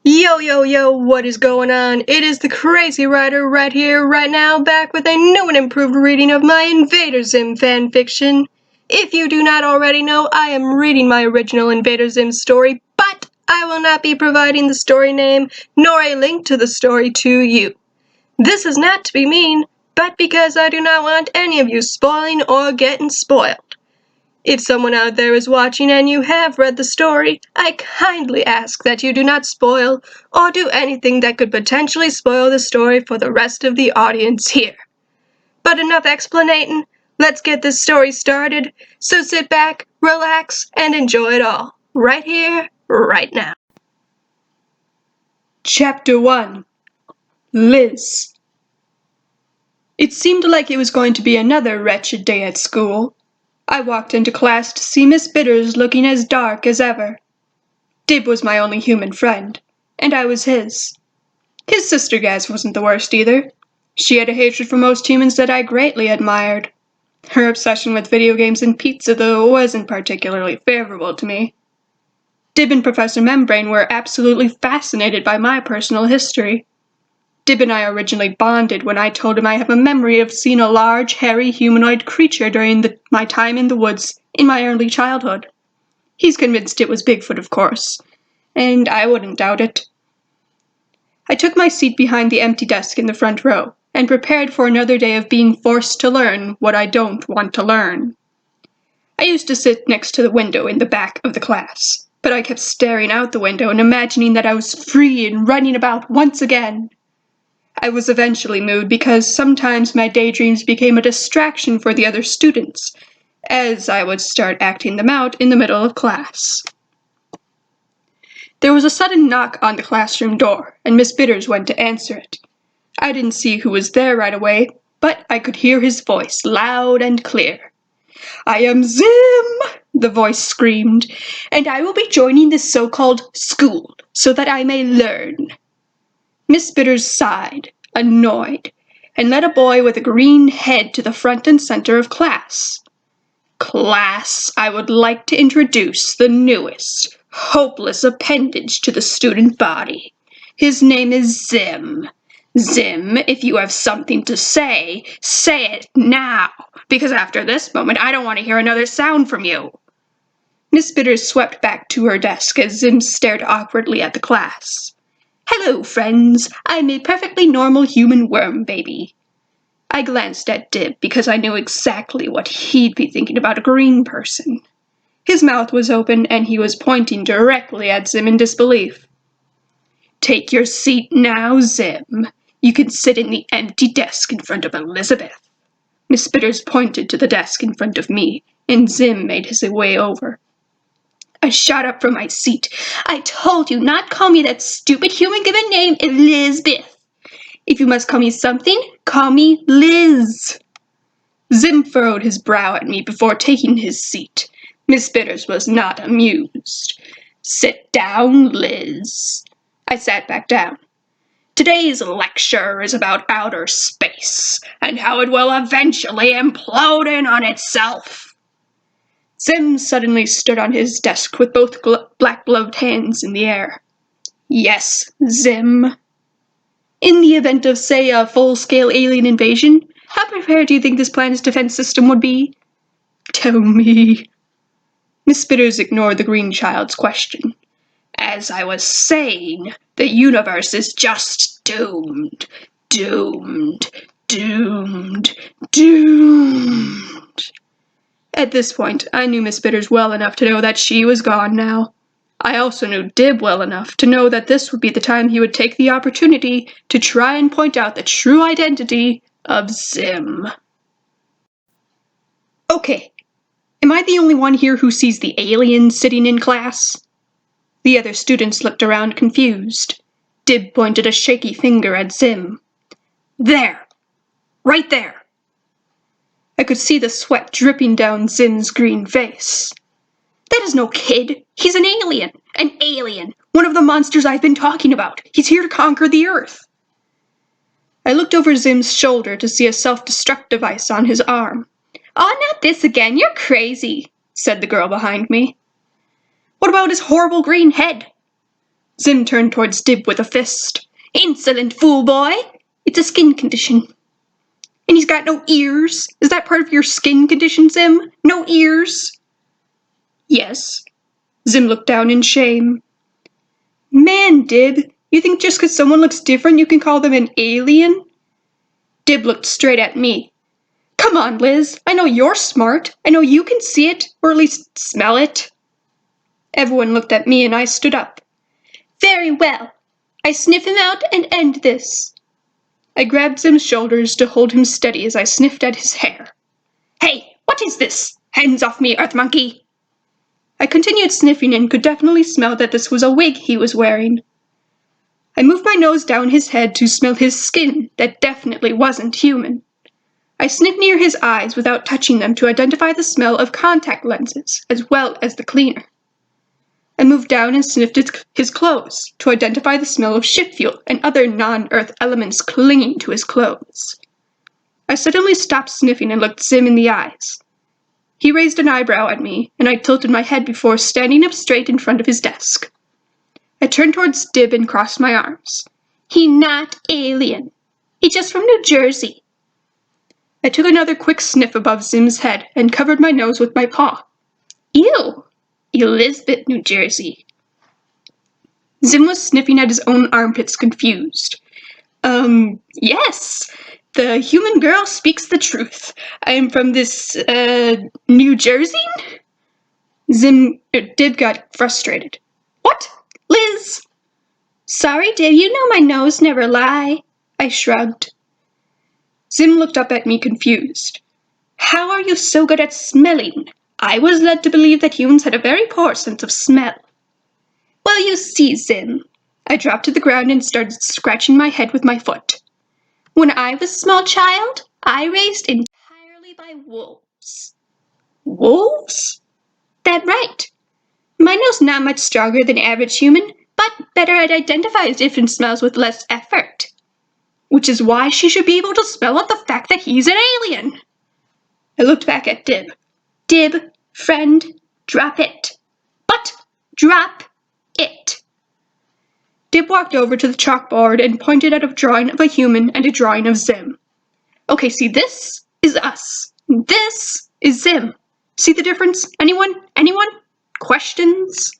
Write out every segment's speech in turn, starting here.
Yo, yo, yo, what is going on? It is the Crazy Writer right here, right now, back with a new and improved reading of my Invader Zim fanfiction. If you do not already know, I am reading my original Invader Zim story, but I will not be providing the story name nor a link to the story to you. This is not to be mean, but because I do not want any of you spoiling or getting spoiled. If someone out there is watching and you have read the story, I kindly ask that you do not spoil or do anything that could potentially spoil the story for the rest of the audience here. But enough explanating, let's get this story started, so sit back, relax, and enjoy it all, right here, right now. Chapter 1. Liz. It seemed like it was going to be another wretched day at school. I walked into class to see Miss Bitters looking as dark as ever. Dib was my only human friend, and I was his. His sister Gaz wasn't the worst either. She had a hatred for most humans that I greatly admired. Her obsession with video games and pizza, though, wasn't particularly favorable to me. Dib and Professor Membrane were absolutely fascinated by my personal history. Dib and I originally bonded when I told him I have a memory of seeing a large, hairy humanoid creature during my time in the woods in my early childhood. He's convinced it was Bigfoot, of course, and I wouldn't doubt it. I took my seat behind the empty desk in the front row and prepared for another day of being forced to learn what I don't want to learn. I used to sit next to the window in the back of the class, but I kept staring out the window and imagining that I was free and running about once again. I was eventually moved because sometimes my daydreams became a distraction for the other students, as I would start acting them out in the middle of class. There was a sudden knock on the classroom door, and Miss Bitters went to answer it. I didn't see who was there right away, but I could hear his voice loud and clear. "I am Zim," the voice screamed, "and I will be joining this so-called school so that I may learn." Miss Bitters sighed, annoyed, and led a boy with a green head to the front and center of class. "Class, I would like to introduce the newest, hopeless appendage to the student body. His name is Zim. Zim, if you have something to say it now, because after this moment I don't want to hear another sound from you." Miss Bitters swept back to her desk as Zim stared awkwardly at the class. "Hello, friends. I'm a perfectly normal human worm baby." I glanced at Dib because I knew exactly what he'd be thinking about a green person. His mouth was open and he was pointing directly at Zim in disbelief. "Take your seat now, Zim. You can sit in the empty desk in front of Elizabeth." Miss Bitters pointed to the desk in front of me, and Zim made his way over. I shot up from my seat. "I told you not call me that stupid human-given name, Elizabeth. If you must call me something, call me Liz." Zim furrowed his brow at me before taking his seat. Miss Bitters was not amused. "Sit down, Liz." I sat back down. "Today's lecture is about outer space, and how it will eventually implode in on itself." Zim suddenly stood on his desk with both black-gloved hands in the air. "Yes, Zim." "In the event of, say, a full-scale alien invasion, how prepared do you think this planet's defense system would be?" "Tell me." Miss Bitters ignored the green child's question. "As I was saying, the universe is just doomed. Doomed. Doomed. Doomed." At this point, I knew Miss Bitters well enough to know that she was gone now. I also knew Dib well enough to know that this would be the time he would take the opportunity to try and point out the true identity of Zim. "Okay, am I the only one here who sees the alien sitting in class?" The other students looked around confused. Dib pointed a shaky finger at Zim. "There! Right there!" I could see the sweat dripping down Zim's green face. "That is no kid. He's an alien. An alien. One of the monsters I've been talking about. He's here to conquer the Earth." I looked over Zim's shoulder to see a self-destruct device on his arm. "Oh, not this again. You're crazy," said the girl behind me. "What about his horrible green head?" Zim turned towards Dib with a fist. Insolent fool boy! It's a skin condition. And he's got no ears. Is that part of your skin condition, Zim? No ears? Yes. Zim looked down in shame. Man, Dib, you think just 'cause someone looks different you can call them an alien? Dib looked straight at me. Come on, Liz, I know you're smart. I know you can see it, or at least smell it. Everyone looked at me and I stood up. Very well. I sniff him out and end this. I grabbed Zim's shoulders to hold him steady as I sniffed at his hair. Hey, what is this? Hands off me, earth monkey! I continued sniffing and could definitely smell that this was a wig he was wearing. I moved my nose down his head to smell his skin that definitely wasn't human. I sniffed near his eyes without touching them to identify the smell of contact lenses as well as the cleaner. I moved down and sniffed his clothes to identify the smell of ship fuel and other non-earth elements clinging to his clothes. I suddenly stopped sniffing and looked Zim in the eyes. He raised an eyebrow at me, and I tilted my head before standing up straight in front of his desk. I turned towards Dib and crossed my arms. He not alien. He just from New Jersey. I took another quick sniff above Zim's head and covered my nose with my paw. Ew! Elizabeth, New Jersey. Zim was sniffing at his own armpits, confused. Yes, the human girl speaks the truth. I am from this, New Jersey? Dib got frustrated. What? Liz? Sorry, Dib, you know my nose never lie. I shrugged. Zim looked up at me confused. How are you so good at smelling? I was led to believe that humans had a very poor sense of smell. Well, you see, Zim. I dropped to the ground and started scratching my head with my foot. When I was a small child, I raised entirely by wolves. Wolves? That right. My nose not much stronger than average human, but better at identifying different smells with less effort. Which is why she should be able to smell out the fact that he's an alien. I looked back at Dib. Dib, friend, drop it. But drop it. Dib walked over to the chalkboard and pointed at a drawing of a human and a drawing of Zim. Okay, see, this is us. This is Zim. See the difference? Anyone? Anyone? Questions?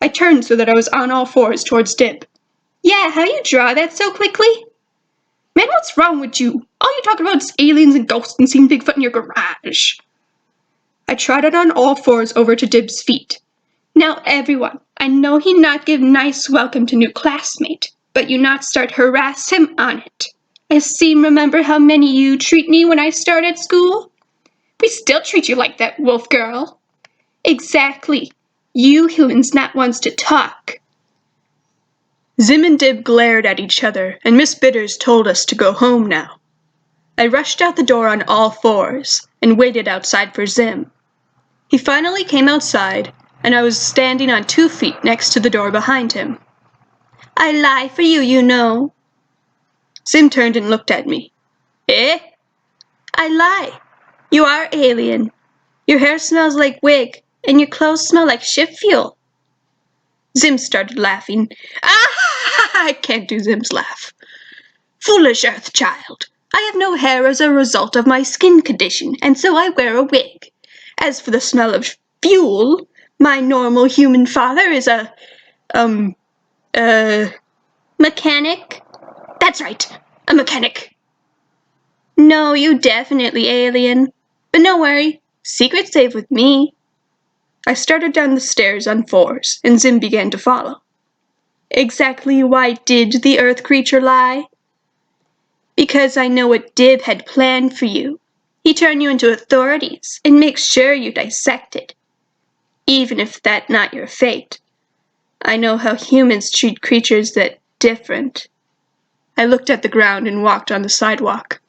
I turned so that I was on all fours towards Dib. Yeah, how you draw that so quickly? Man, what's wrong with you? All you talk about is aliens and ghosts and seeing Bigfoot in your garage. I trotted on all fours over to Dib's feet. Now everyone, I know he not give nice welcome to new classmate, but you not start harass him on it. I seem remember how many you treat me when I start at school? We still treat you like that, wolf girl. Exactly. You humans not wants to talk. Zim and Dib glared at each other, and Miss Bitters told us to go home now. I rushed out the door on all fours, and waited outside for Zim. He finally came outside, and I was standing on 2 feet next to the door behind him. I lie for you, you know. Zim turned and looked at me. Eh? I lie. You are alien. Your hair smells like wig, and your clothes smell like ship fuel. Zim started laughing. Ah! I can't do Zim's laugh. Foolish earth child. I have no hair as a result of my skin condition, and so I wear a wig. As for the smell of fuel, my normal human father is a mechanic? That's right, a mechanic. No, you definitely alien. But no worry, secret safe with me. I started down the stairs on fours, and Zim began to follow. Exactly why did the earth creature lie? Because I know what Dib had planned for you. He turned you into authorities and makes sure you dissected. Even if that not your fate. I know how humans treat creatures that different. I looked at the ground and walked on the sidewalk.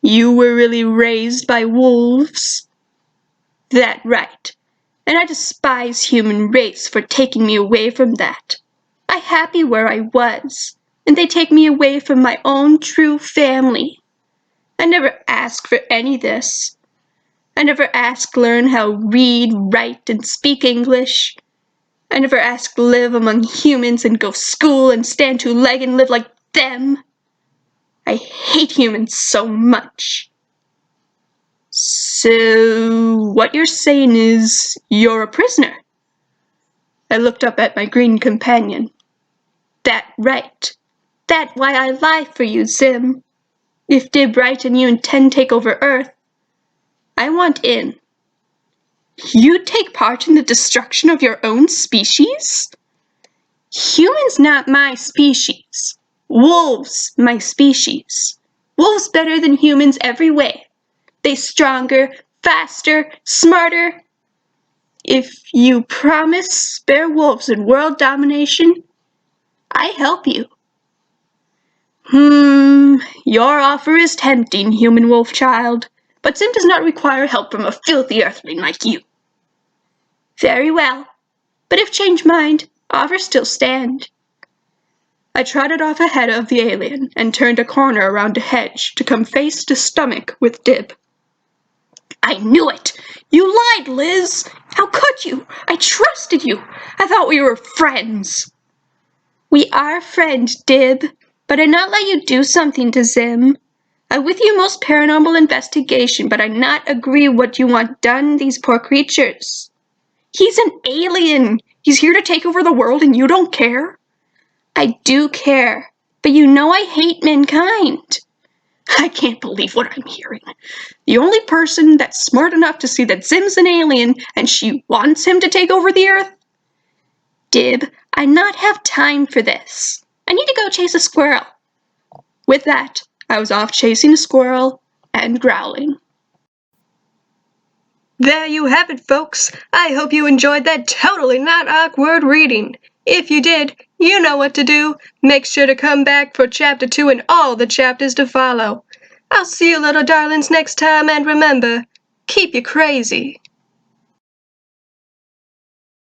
You were really raised by wolves? That right. And I despise human race for taking me away from that. I happy where I was, and they take me away from my own true family. I never asked for any this. I never asked learn how read, write, and speak English. I never asked to live among humans and go school and stand 2-legged and live like them. I hate humans so much. So, what you're saying is you're a prisoner? I looked up at my green companion. That right. That why I lie for you, Zim. If Dib right and you intend take over Earth, I want in. You take part in the destruction of your own species? Humans not my species. Wolves my species. Wolves better than humans every way. They stronger, faster, smarter. If you promise spare wolves and world domination, I help you. Your offer is tempting, human wolf child, but Zim does not require help from a filthy earthling like you. Very well, but if change mind, offers still stand. I trotted off ahead of the alien and turned a corner around a hedge to come face to stomach with Dib. I knew it! You lied, Liz! How could you? I trusted you! I thought we were friends! We are friends, Dib, but I not let you do something to Zim. I with you most paranormal investigation, but I not agree what you want done these poor creatures. He's an alien! He's here to take over the world and you don't care? I do care, but you know I hate mankind. I can't believe what I'm hearing. The only person that's smart enough to see that Zim's an alien and she wants him to take over the Earth? Dib, I not have time for this. I need to go chase a squirrel. With that, I was off chasing a squirrel and growling. There you have it, folks. I hope you enjoyed that totally not awkward reading. If you did, you know what to do. Make sure to come back for Chapter 2 and all the chapters to follow. I'll see you little darlings next time, and remember, keep you crazy.